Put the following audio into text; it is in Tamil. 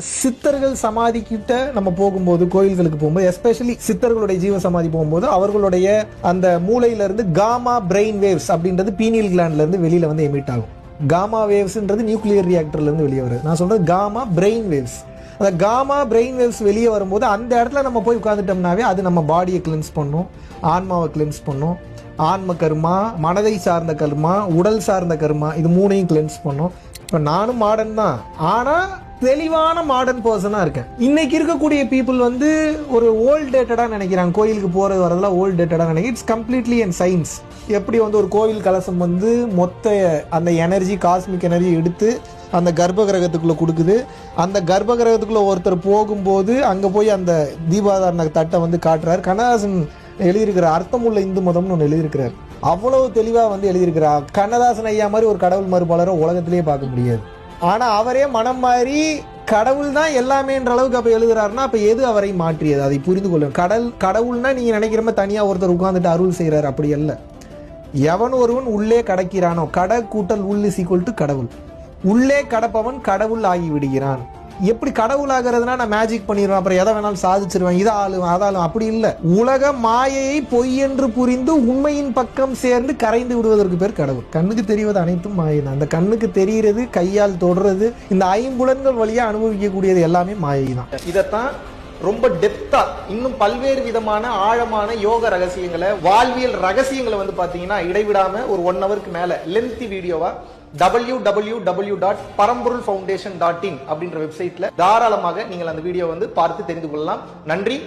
சித்தர்கள் சமாதி கிட்ட நம்ம போகும்போது, கோயில்களுக்கு போகும்போது, எஸ்பெஷலி சித்தர்களுடைய ஜீவ சமாதி போகும்போது அவர்களுடைய அந்த மூளையில இருந்து காமா பிரெயின் வேவ்ஸ் அப்படின்றது பீனியல் கிளாண்ட்ல இருந்து வெளியில வந்து எமிட் ஆகும். காமா வேவ்ஸ்ன்றது நியூக்ளியர் ரியாக்டர்ல இருந்து வெளியே வருது. நான் சொல்றது காமா பிரெயின் வேவ்ஸ். அந்த காமா பிரெயின் வேவ்ஸ் வெளியே வரும்போது அந்த இடத்துல நம்ம போய் உட்காந்துட்டோம்னாவே அது நம்ம பாடியை கிளென்ஸ் பண்ணும், ஆன்மாவை கிளென்ஸ் பண்ணும். ஆன்ம கர்மா, மனதை சார்ந்த கர்மா, உடல் சார்ந்த கர்மா, இது மூணையும் கிளென்ஸ் பண்ணும். இப்போ நானும் மாடர்ன் தான், ஆனால் தெளிவான மாடர்ன் பர்சனாக இருக்கேன். இன்னைக்கு இருக்கக்கூடிய பீப்புள் வந்து ஒரு ஓல்ட் டேட்டடாக நினைக்கிறாங்க. கோயிலுக்கு போகிறது வரதெல்லாம் ஓல்ட் டேட்டடாக நினைக்கிறேன். It's completely and science. எப்படி வந்து ஒரு கோவில் கலசம் வந்து மொத்த அந்த எனர்ஜி, காஸ்மிக் எனர்ஜி எடுத்து அந்த கர்ப்ப கிரகத்துக்குள்ளே கொடுக்குது. அந்த கர்ப்ப கிரகத்துக்குள்ளே ஒருத்தர் போகும்போது அங்கே போய் அந்த தீபாதாரண தட்டை வந்து காட்டுறாரு. கண்ணதாசன் எழுதியிருக்கிற அர்த்தமுள்ள இந்து மதம்னு ஒன்று எழுதியிருக்கிறார். அவ்வளவு தெளிவாக வந்து எழுதியிருக்கிறார். கண்ணதாசன் ஐயா மாதிரி ஒரு கடவுள் மறுப்பாளரை உலகத்திலேயே பார்க்க முடியாது. ஆனால் அவரே மனம் மாறி கடவுள் தான் எல்லாமேன்ற அளவுக்கு அப்போ எழுதுறாருன்னா அப்போ எது அவரை மாற்றியது? அதை புரிந்து கொள்ளும். கடவுள்னா நீங்கள் நினைக்கிற மாதிரி தனியாக ஒருத்தர் உட்காந்துட்டு அருள் செய்கிறார், அப்படி அல்ல. எவன் ஒருவன் உள்ளே கடக்கிறானோ, கட கூட்டல் உள் இஸ் ஈக்குவல் டு கடவுள். உள்ளே கடப்பவன் கடவுள் ஆகி விடுகிறான். எப்படி கடவுள் ஆகிறதுனா நான் மேஜிக் பண்ணிடுவேன், அப்புறம் எதை வேணாலும் சாதிச்சிருவேன், இதாலும் அதாலும், அப்படி இல்லை. உலக மாயையை பொய் என்று புரிந்து உண்மையின் பக்கம் சேர்ந்து கரைந்து விடுவதற்கு பேர் கடவுள். கண்ணுக்கு தெரிவது அனைத்தும் மாயை தான். அந்த கண்ணுக்கு தெரிகிறது, கையால் தொடுறது, இந்த ஐம்புலன்கள் வழியா அனுபவிக்கக்கூடியது எல்லாமே மாயை தான். இதைத்தான் ரொம்ப டெப்தா இன்னும் பல்வேறு விதமான ஆழமான யோக ரகசியங்களை, வாழ்வியல் ரகசியங்களை வந்து பாத்தீங்கன்னா இடைவிடாம ஒரு 1 ஹவருக்கு மேல லென்த்தி வீடியோவா www.paramporulfoundation.in அப்படின்ற வெப்சைட்ல தாராளமாக நீங்கள் அந்த வீடியோ வந்து பார்த்து தெரிந்து கொள்ளலாம். நன்றி.